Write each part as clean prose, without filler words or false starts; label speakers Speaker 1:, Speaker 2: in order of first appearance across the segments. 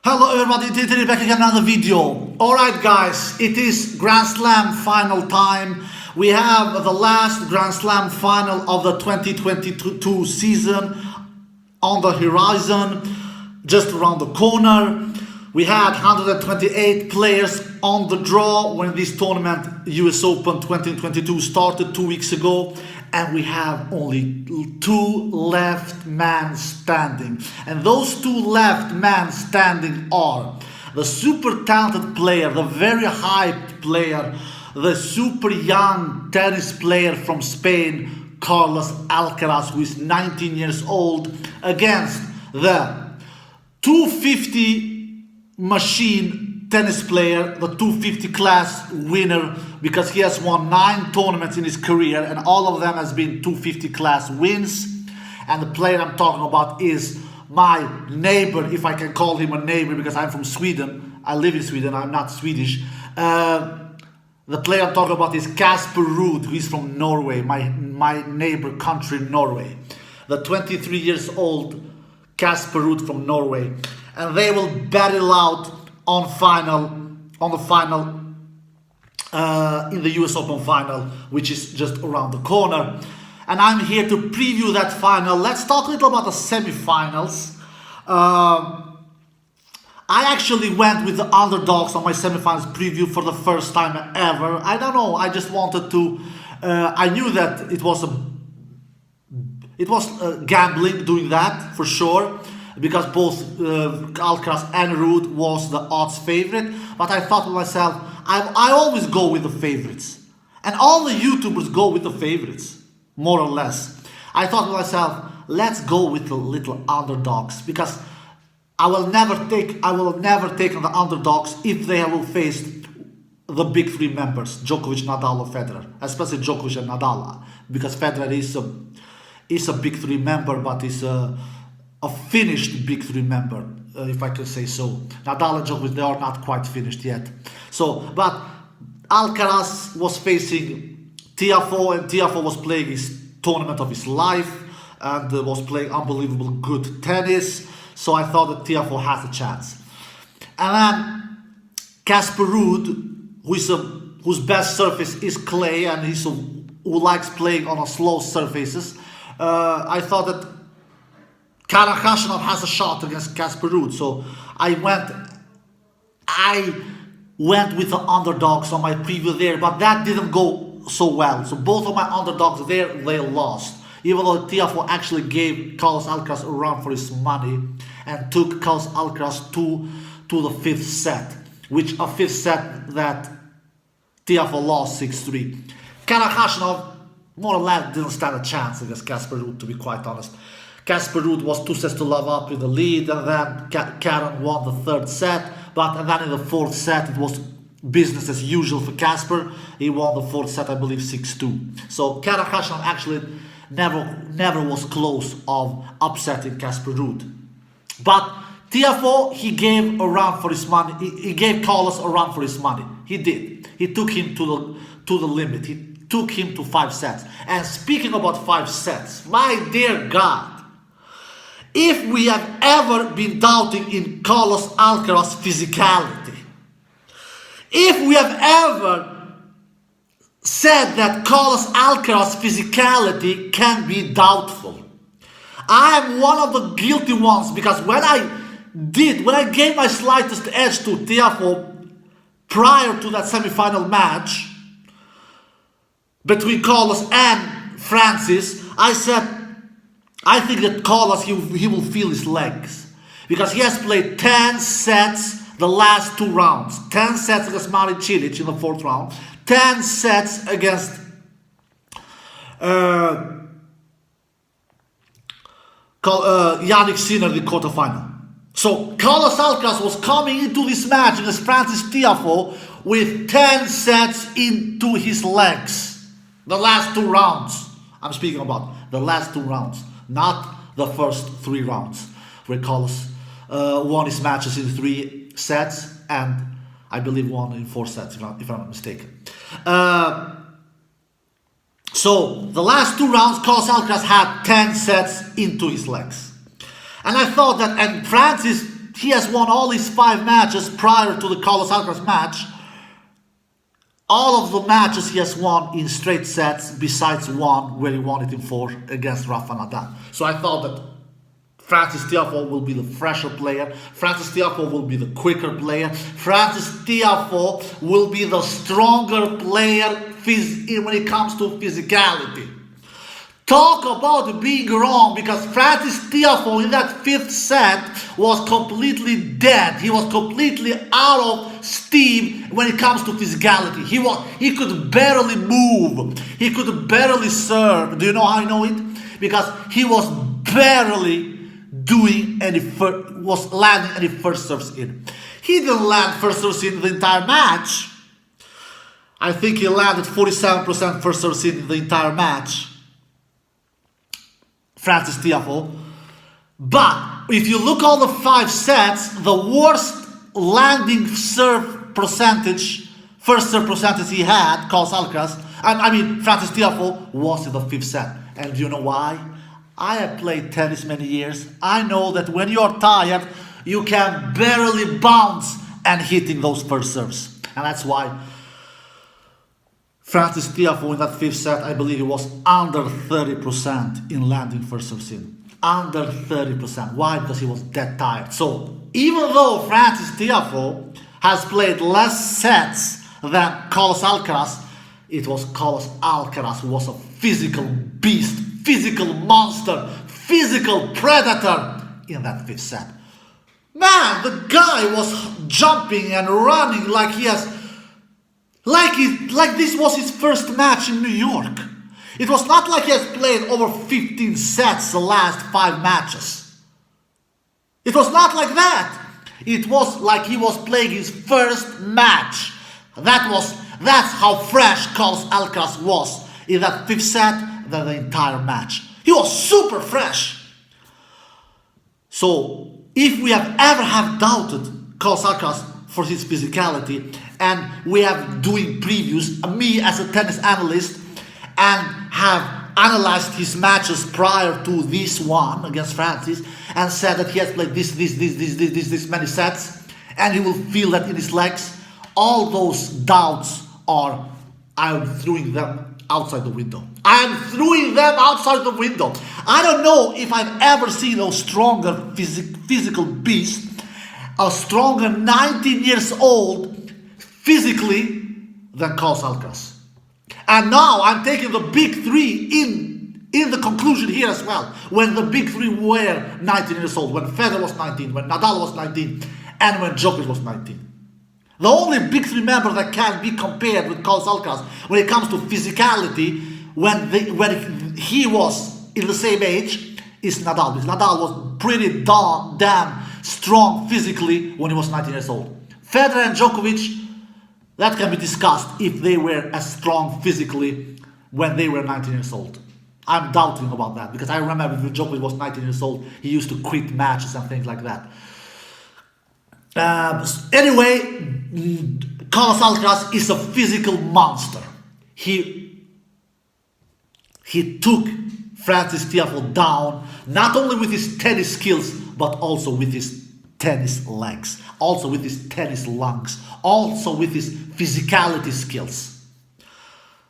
Speaker 1: Hello everybody, today back again another video. Alright guys, it is Grand Slam final time. We have the last Grand Slam final of the 2022 season on the horizon, just around the corner. We had 128 players on the draw when this tournament, US Open 2022, started 2 weeks ago. And we have only two left men standing. And those two left men standing are the super talented player, the very hyped player, the super young tennis player from Spain, Carlos Alcaraz, who is 19 years old, against the 250 machine tennis player, the 250 class winner, because he has won 9 tournaments in his career and all of them has been 250 class wins. And the player I'm talking about is my neighbor, if I can call him a neighbor, because I'm from Sweden. I live in Sweden, I'm not Swedish. The player I'm talking about is Casper Ruud, who is from Norway, my neighbor country, Norway. The 23 years old Casper Ruud from Norway. And they will battle out in the US Open final, which is just around the corner. And I'm here to preview that final. Let's talk a little about the semifinals. I actually went with the underdogs on my semifinals preview for the first time ever. I don't know, I just wanted to, I knew that it was gambling doing that for sure, because both Alcaraz and Ruud was the odds favorite. But I thought to myself, I always go with the favorites. And all the YouTubers go with the favorites, more or less. I thought to myself, let's go with the little underdogs, because I will never take on the underdogs if they will face the big three members, Djokovic, Nadal or Federer, especially Djokovic and Nadal, because Federer is a big three member, but is a finished big three member, if I can say so. Nadal and Djokovic, they are not quite finished yet. So, but Alcaraz was facing Tiafoe, and Tiafoe was playing his tournament of his life and was playing unbelievable good tennis. So I thought that Tiafoe has a chance. And then Casper Ruud, whose best surface is clay, and who likes playing on slow surfaces. I thought that Casper has a shot against Casper Ruud, so I went with the underdogs on my preview there, but that didn't go so well. So both of my underdogs there, they lost. Even though Tiafoe actually gave Carlos Alcaraz a run for his money and took Carlos Alcaraz to the fifth set, which a fifth set that Tiafoe lost 6-3. Casper more or less didn't stand a chance against Casper Ruud, to be quite honest. Casper Ruud was 2 sets to love up in the lead, and then Karen won the third set. And then in the fourth set, it was business as usual for Casper. He won the fourth set, I believe, 6-2. So Casper actually never was close of upsetting Casper Ruud. But Tiafoe, he gave a run for his money. He gave Carlos a run for his money. He did. He took him to the limit. He took him to 5 sets. And speaking about 5 sets, my dear God, if we have ever been doubting in Carlos Alcaraz physicality, if we have ever said that Carlos Alcaraz physicality can be doubtful, I am one of the guilty ones, because when I gave my slightest edge to Tiafoe prior to that semi-final match between Carlos and Francis, I said, I think that Carlos, he will feel his legs, because he has played 10 sets the last 2 rounds. 10 sets against Marin Cilic in the 4th round. 10 sets against Yannick Sinner in the quarterfinal. So Carlos Alcaraz was coming into this match against Francis Tiafoe with 10 sets into his legs. The last 2 rounds. I'm speaking about the last 2 rounds. Not the first 3 rounds, where Carlos won his matches in 3 sets, and I believe won in 4 sets, if I'm not mistaken. So the last 2 rounds, Carlos Alcaraz had 10 sets into his legs. And I thought that, and Francis, he has won all his 5 matches prior to the Carlos Alcaraz match. All of the matches he has won in straight sets, besides one where he won it in 4 against Rafa Nadal. So I thought that Frances Tiafoe will be the fresher player. Frances Tiafoe will be the quicker player. Frances Tiafoe will be the stronger player when it comes to physicality. Talk about being wrong, because Frances Tiafoe in that 5th set was completely dead. He was completely out of steam when it comes to physicality. He could barely move. He could barely serve. Do you know how I know it? Because he was barely landing any first serves in. He didn't land first serves in the entire match. I think he landed 47% first serves in the entire match, Frances Tiafoe. But if you look all the 5 sets, the worst landing serve percentage, first serve percentage he had, Carlos Alcaraz, Frances Tiafoe, was in the 5th set. And do you know why? I have played tennis many years. I know that when you're tired, you can barely bounce and hitting those first serves. And that's why Frances Tiafoe in that 5th set, I believe he was under 30% in landing first serves in. Under 30%. Why? Because he was dead tired. So even though Frances Tiafoe has played less sets than Carlos Alcaraz, it was Carlos Alcaraz who was a physical beast, physical monster, physical predator in that 5th set. Man, the guy was jumping and running like this was his first match in New York. It was not like he has played over 15 sets the last 5 matches. It was not like that. It was like he was playing his first match. That's how fresh Carlos Alcaraz was in that 5th set than the entire match. He was super fresh. So if we have ever doubted Carlos Alcaraz for his physicality, and we have doing previews, me as a tennis analyst, and have analyzed his matches prior to this one against Francis, and said that he has played this many sets, and he will feel that in his legs. All those doubts I'm throwing them outside the window. I'm throwing them outside the window. I don't know if I've ever seen a stronger physical beast, a stronger 19 years old physically than Carlos Alcaraz. And now I'm taking the big 3 in the conclusion here as well. When the big 3 were 19 years old, when Federer was 19, when Nadal was 19, and when Djokovic was 19. The only big 3 member that can be compared with Carlos Alcaraz when it comes to physicality, when he was in the same age, is Nadal. Because Nadal was pretty damn strong physically when he was 19 years old. Federer and Djokovic, that can be discussed if they were as strong physically when they were 19 years old. I'm doubting about that, because I remember when Djokovic was 19 years old, he used to quit matches and things like that. Anyway, Carlos Alcaraz is a physical monster. He took Frances Tiafoe down, not only with his tennis skills, but also with his tennis legs, also with his tennis lungs, also with his physicality skills.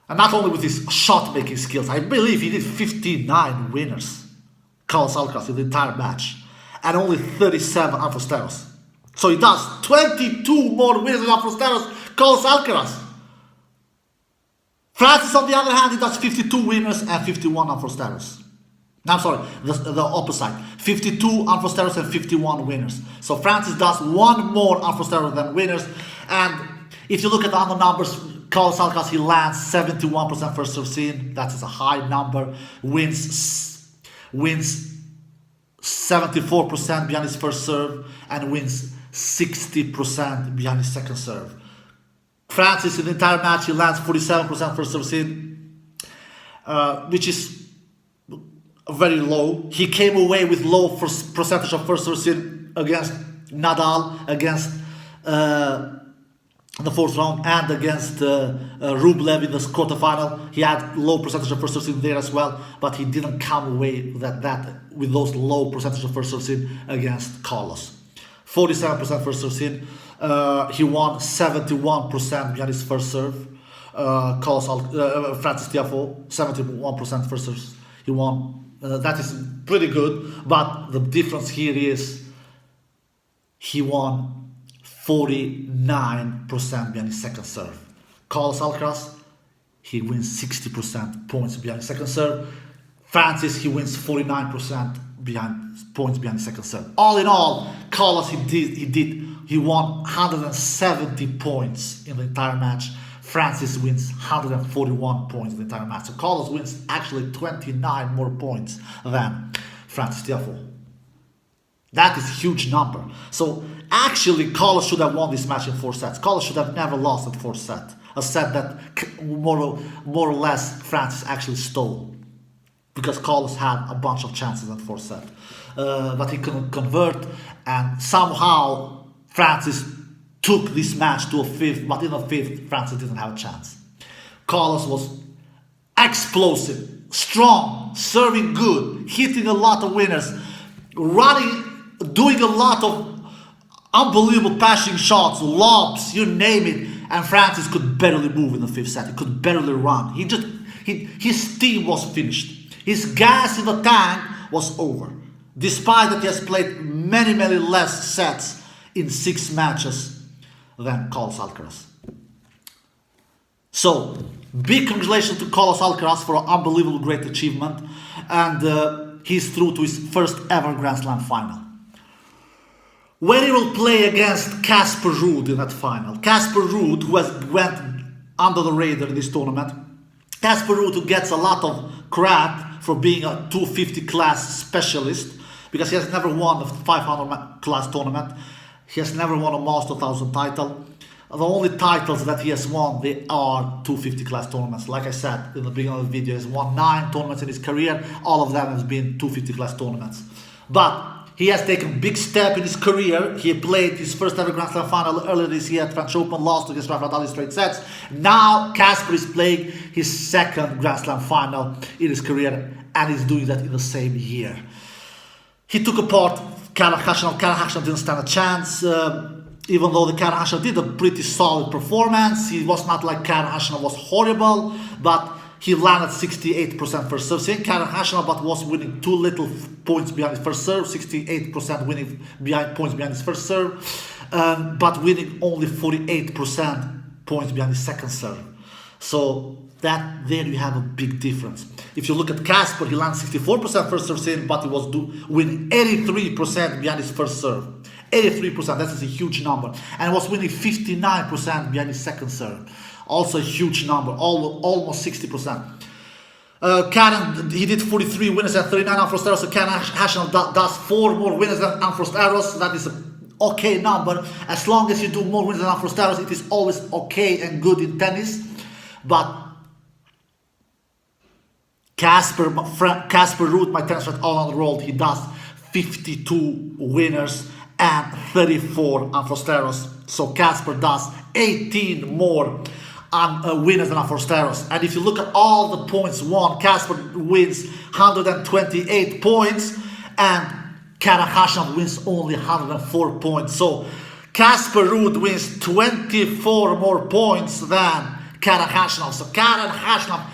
Speaker 1: And not only with his shot-making skills. I believe he did 59 winners, Carlos Alcaraz, in the entire match, and only 37 unforced. So he does 22 more winners than unforced, Carlos Alcaraz. Francis, on the other hand, he does 52 winners and 51 unforced. I'm sorry, the opposite. 52 unforced and 51 winners. So Francis does 1 more unforced than winners. And if you look at the other numbers, Carlos Alcaraz, he lands 71% first serve in. That is a high number. Wins 74% behind his first serve, and wins 60% behind his second serve. Francis, in the entire match, he lands 47% first serve in, which is very low. He came away with low percentage of first serve in against Nadal, against the 4th round, and against Rublev in the quarterfinal. He had low percentage of first serve in there as well, but he didn't come away with those low percentage of first serve in against Carlos. 47% first serve in. He won 71% behind his first serve. Francis Tiafoe, 71% first serve. He won. That is pretty good, but the difference here is he won 49% behind his second serve. Carlos Alcaraz, he wins 60% points behind his second serve. Francis, he wins 49% points behind his second serve. All in all, Carlos, he won 170 points in the entire match. Francis wins 141 points in the entire match. So Carlos wins actually 29 more points than Francis Tiafoe. That is a huge number. So actually, Carlos should have won this match in 4 sets. Carlos should have never lost at 4th set. A set that more or less Francis actually stole, because Carlos had a bunch of chances at 4th set. But he couldn't convert, and somehow Francis took this match to a 5th, but in the 5th, Francis didn't have a chance. Carlos was explosive, strong, serving good, hitting a lot of winners, running, doing a lot of unbelievable passing shots, lobs, you name it, and Francis could barely move in the 5th set. He could barely run. His team was finished. His gas in the tank was over, despite that he has played many less sets in 6 matches than Carlos Alcaraz. So, big congratulations to Carlos Alcaraz for an unbelievable great achievement, and he's through to his first ever Grand Slam final, where he will play against Casper Ruud in that final. Casper Ruud, who went under the radar in this tournament. Casper Ruud, who gets a lot of crap for being a 250 class specialist, because he has never won a 500 class tournament. He has never won a Master 1000 title. The only titles that he has won, they are 250 class tournaments. Like I said in the beginning of the video, he has won 9 tournaments in his career. All of them has been 250 class tournaments. But he has taken a big step in his career. He played his first ever Grand Slam final earlier this year at French Open, lost against Rafa Nadal in straight sets. Now Casper is playing his second Grand Slam final in his career, and he's doing that in the same year. He took apart Karen Khachanov. Karen Khachanov didn't stand a chance, even though the Karen Khachanov did a pretty solid performance. He was not like Karen Khachanov was horrible, but he landed 68% first serve. Karen Khachanov, but was winning too little points behind his first serve, 68% winning points behind his first serve, but winning only 48% points behind his second serve. So that there you have a big difference. If you look at Casper, he landed 64% first serve in, but he was winning 83% behind his first serve. 83%, that is a huge number. And was winning 59% behind his second serve. Also a huge number, almost 60%. Karen, he did 43 winners and 39 unforced errors. So Karen Khachanov does 4 more winners than unforced errors. That is an okay number. As long as you do more winners than unforced errors, it is always okay and good in tennis. But Casper Ruud, my tennis friend all around the world, he does 52 winners and 34 unforced errors. So Casper does 18 more winners than unforced errors. And if you look at all the points won, Casper wins 128 points and Karen Khachanov wins only 104 points. So Casper Ruud wins 24 more points than Karen Khachanov. So Karen Khachanov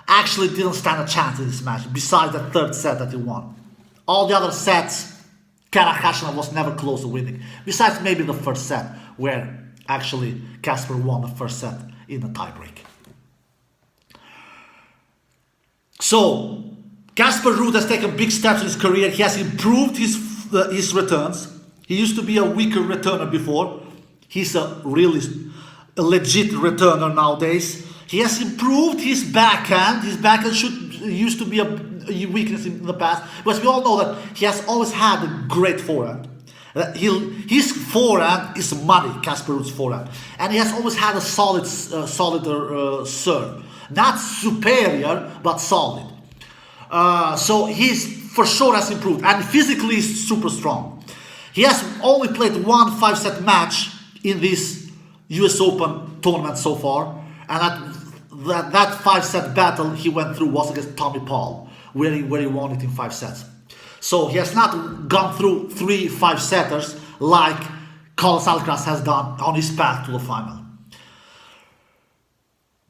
Speaker 1: actually didn't stand a chance in this match, besides the 3rd set that he won. All the other sets, Karen Khachanov was never close to winning, besides maybe the 1st set, where actually Casper won the 1st set in a tiebreak. So Casper Ruud has taken big steps in his career. He has improved his returns. He used to be a weaker returner before. He's a really legit returner nowadays. He has improved his backhand. His backhand used to be a weakness in the past, because we all know that he has always had a great forehand. His forehand is money, Casper Ruud's forehand, and he has always had a solider serve, not superior but solid. So he's for sure has improved, and physically he's super strong. He has only played 1 5-set match in this US Open tournament so far, and that 5-set battle he went through was against Tommy Paul, where he won it in 5 sets. So he has not gone through 3 5-setters like Carlos Alcaraz has done on his path to the final.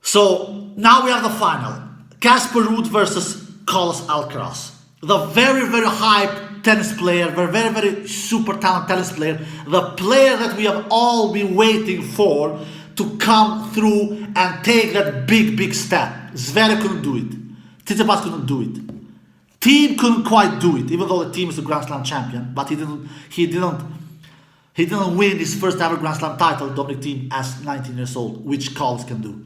Speaker 1: So now we have the final. Casper Ruud versus Carlos Alcaraz. The very, very hyped tennis player, very, very super talented tennis player, the player that we have all been waiting for to come through and take that big step. Zverev couldn't do it. Tsitsipas couldn't do it. Team couldn't quite do it, even though the team is the Grand Slam champion, but he didn't win his first ever Grand Slam title, Dominic Thiem, as 19 years old, which Carlos can do.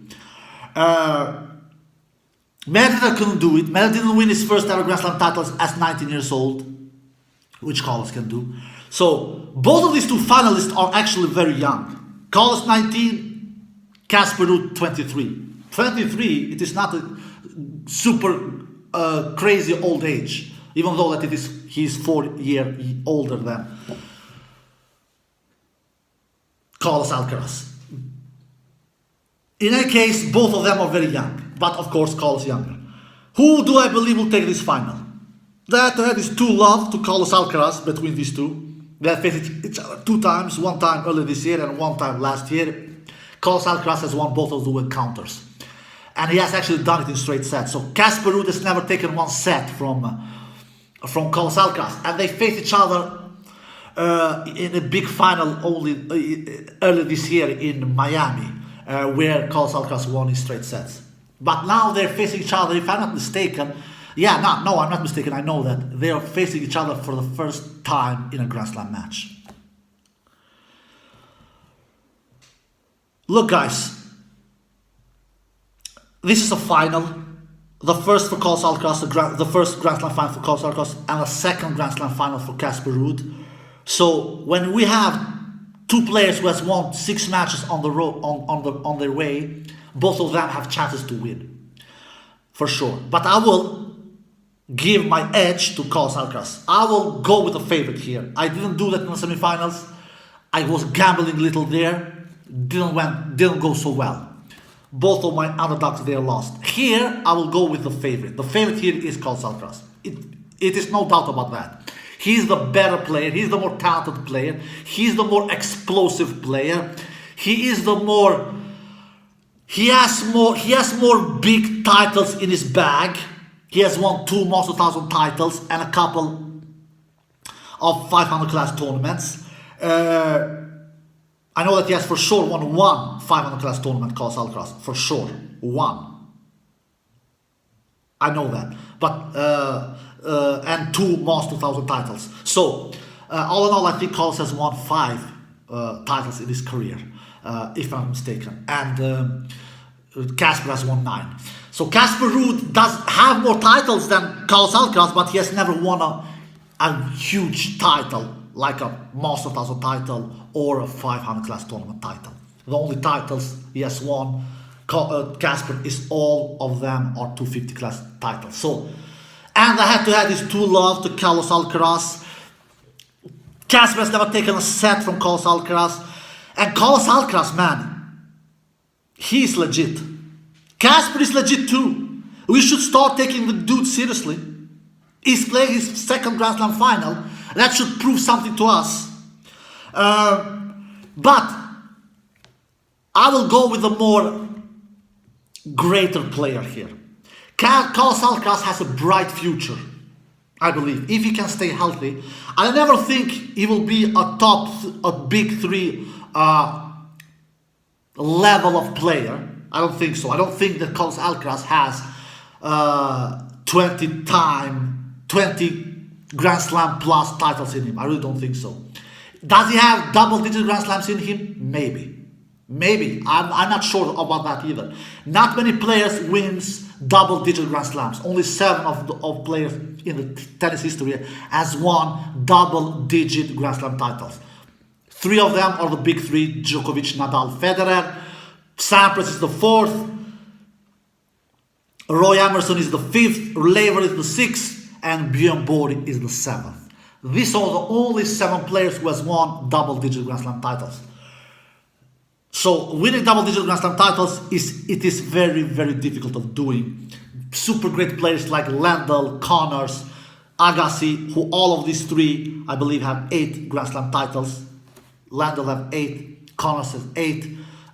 Speaker 1: Medvedev couldn't do it. Medvedev didn't win his first ever Grand Slam titles as 19 years old, which Carlos can do. So both of these two finalists are actually very young. Carlos 19, Casper Ruud 23. 23, it is not a super crazy old age, even though that he's 4 years older than Carlos Alcaraz. In any case, both of them are very young, but of course Carlos younger. Who do I believe will take this final? That is 2-love to Carlos Alcaraz between these two. They have faced each other 2 times, 1 time earlier this year and 1 time last year. Carlos Alcaraz has won both of the encounters. And he has actually done it in straight sets. So Casper Ruud has never taken 1 set from Carlos Alcaraz. And they faced each other in a big final only earlier this year in Miami, where Carlos Alcaraz won in straight sets. But now they're facing each other, if I'm not mistaken. Yeah, no, I'm not mistaken. I know that. They are facing each other for the first time in a Grand Slam match. Look, guys. This is a final. The first for Carlos Alcaraz, the first Grand Slam final for Carlos Alcaraz, and the second Grand Slam final for Casper Ruud. So when we have 2 players who has won 6 matches on the road on their way, both of them have chances to win, for sure. But I will give my edge to Carlos Alcaraz. I will go with the favorite here. I didn't do that in the semifinals. I was gambling a little there. Didn't go so well. Both of my underdogs there lost. Here I will go with the favorite. The favorite here is Carlos Alcaraz. It is no doubt about that. He's the better player. He's the more talented player. He's the more explosive player. He is the more. He has more big titles in his bag. He has won 2 Master 1000 titles and a couple of 500 class tournaments. I know that he has for sure won 1 500 class tournament, Carlos Alcaraz, for sure, 1. I know that, but and 2 Master 2000 titles. So all in all, I think Carlos has won 5 titles in his career, if I'm not mistaken, and Casper has won 9. So Casper Ruud does have more titles than Carlos Alcaraz, but he has never won a huge title like a Master 1000 title or a 500 class tournament title. The only titles he has won, Casper, is all of them are 250 class titles. So, and I had to add this 2-love to Carlos Alcaraz. Casper has never taken a set from Carlos Alcaraz. And Carlos Alcaraz, man, he's legit. Casper is legit too. We should start taking the dude seriously. He's playing his second Grand Slam final. That should prove something to us. But I will go with the more greater player here. Carlos Alcaraz has a bright future, I believe, if he can stay healthy. I never think he will be a big 3 level of player. I don't think so. I don't think that Carlos Alcaraz has 20 Grand Slam plus titles in him. I really don't think so. Does he have double-digit Grand Slams in him? Maybe. I'm not sure about that either. Not many players wins double-digit Grand Slams. Only 7 of players in the tennis history has won double-digit Grand Slam titles. 3 of them are the big 3: Djokovic, Nadal, Federer. Sampras is the 4th. Roy Emerson is the 5th. Laver is the 6th. And Björn Borg is the 7th. These are the only 7 players who has won double-digit Grand Slam titles. So winning double-digit Grand Slam titles is very, very difficult of doing. Super great players like Lendl, Connors, Agassi, who all of these 3, I believe, have 8 Grand Slam titles. Landel have 8, Connors has 8,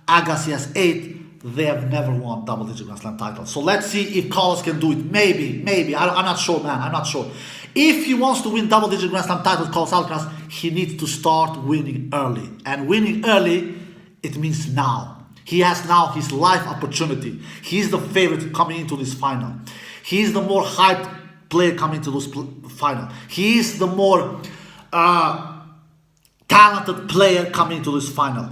Speaker 1: Agassi has 8. They have never won double-digit Grand Slam titles. So let's see if Carlos can do it. Maybe. I'm not sure, man. I'm not sure. If he wants to win double-digit Grand Slam titles, Carlos Alcaraz, he needs to start winning early. And winning early, it means now. He has now his life opportunity. He's the favorite coming into this final. He's the more hyped player coming to this final. He's the more talented player coming to this final.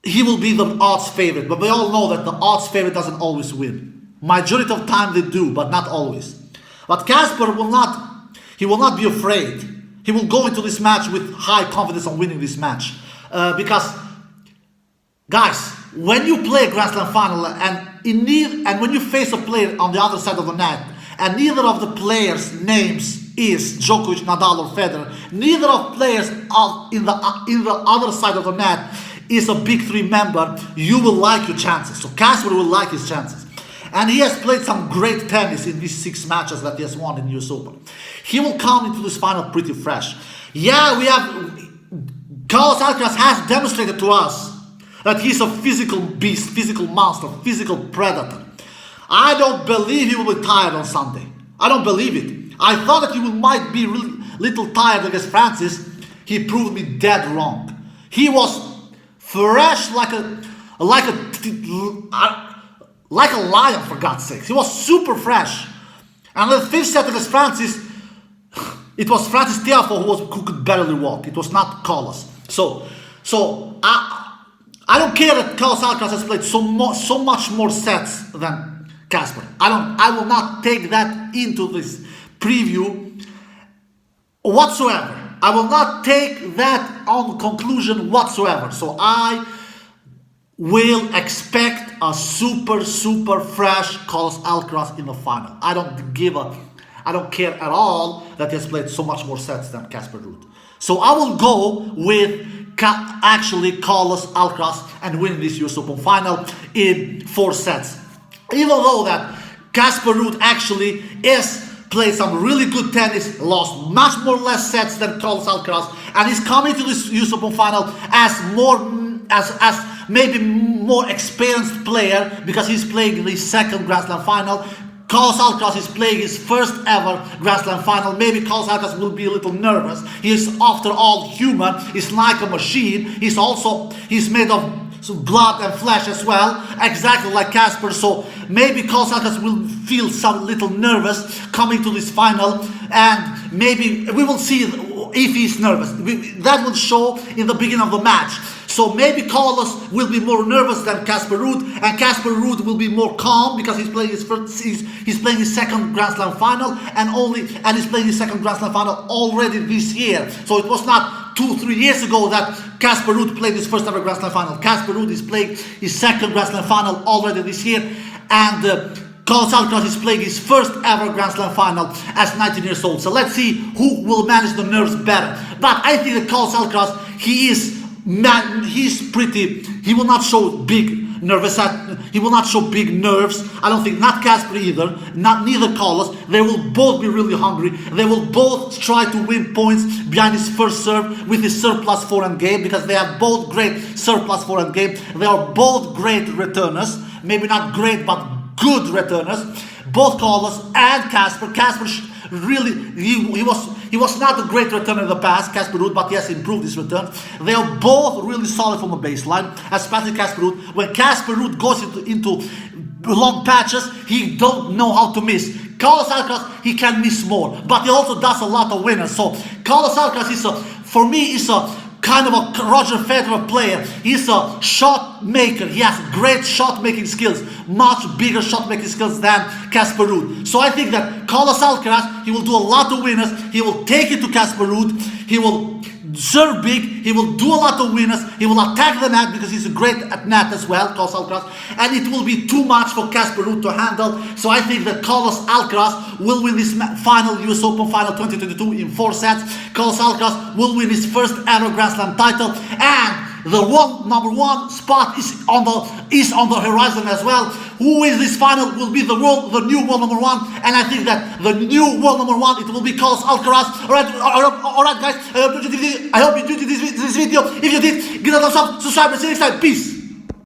Speaker 1: He will be the odds favorite, but we all know that the odds favorite doesn't always win. Majority of time they do, but not always. But Casper will not be afraid. He will go into this match with high confidence on winning this match. Because, guys, when you play a Grand Slam final and when you face a player on the other side of the net, and neither of the players' names is Djokovic, Nadal or Federer, neither of players in the other side of the net is a big three member, you will like your chances. So Casper will like his chances. And he has played some great tennis in these 6 matches that he has won in US Open. He will come into this final pretty fresh. Yeah, Carlos Alcaraz has demonstrated to us that he's a physical beast, physical monster, physical predator. I don't believe he will be tired on Sunday. I don't believe it. I thought that he might be really little tired against Francis. He proved me dead wrong. He was fresh like a lion, for God's sake. He was super fresh. And the 5th set against Francis, it was Francis Tiafoe who could barely walk. It was not Carlos. So I don't care that Carlos Alcaraz has played so much more sets than Casper. I will not take that into this preview whatsoever. I will not take that on conclusion whatsoever. So I will expect a super fresh Carlos Alcaraz in the final. I don't care at all that he has played so much more sets than Casper Ruud. So I will go with actually Carlos Alcaraz and win this US Open final in 4 sets. Even though that Casper Ruud actually played some really good tennis, lost much more less sets than Carlos Alcaraz, and he's coming to this US Open final as maybe more experienced player because he's playing the 2nd Grand Slam final. Carlos Alcaraz is playing his first ever Grand Slam final. Maybe Carlos Alcaraz will be a little nervous. He is, after all, human. He's like a machine. He's made of blood and flesh as well, exactly like Casper. So maybe Carlos Alcaraz will feel some little nervous coming to this final, and maybe we will see if he's nervous. That will show in the beginning of the match. So maybe Carlos will be more nervous than Casper Ruud, and Casper Ruud will be more calm because he's playing his 2nd Grand Slam final, and he's playing his 2nd Grand Slam final already this year. So it was not 2-3 years ago that Casper Ruud played his first ever Grand Slam final. Casper Ruud is playing his 2nd Grand Slam final already this year, and Carlos Alcaraz is playing his first ever Grand Slam final as 19 years old. So let's see who will manage the nerves better. But I think that Carlos Alcaraz, he will not show big nervous. He will not show big nerves. I don't think, not Casper either, neither Carlos. They will both be really hungry. They will both try to win points behind his first serve with his serve plus forehand game, because they have both great serve plus forehand game. They are both great returners. Maybe not great, but good returners. Both Carlos and Casper. Casper really, he was not a great returner in the past, Casper Ruud, but he has improved his return. They are both really solid from the baseline, especially Casper Ruud. When Casper Ruud goes into long patches, he don't know how to miss. Carlos Alcaraz, he can miss more, but he also does a lot of winners. So Carlos Alcaraz for me, is a kind of a Roger Federer player. He's a shot maker. He has great shot making skills, much bigger shot making skills than Casper Ruud. So I think that Carlos Alcaraz, he will do a lot of winners. He will take it to Casper Ruud. He will serve big. He will do a lot of winners. He will attack the net because he's great at net as well, Carlos Alcaraz. And it will be too much for Casper Ruud to handle. So I think that Carlos Alcaraz will win this final US Open final 2022 in 4 sets. Carlos Alcaraz will win his first ever Grand Slam title. And the world number one spot is on the horizon as well. Who wins this final will be the new world number one, and I think that the new world number one, it will be Carlos Alcaraz. Alright guys, I hope you enjoyed this video. If you did, give it a thumbs up, subscribe, and see you next time. Peace.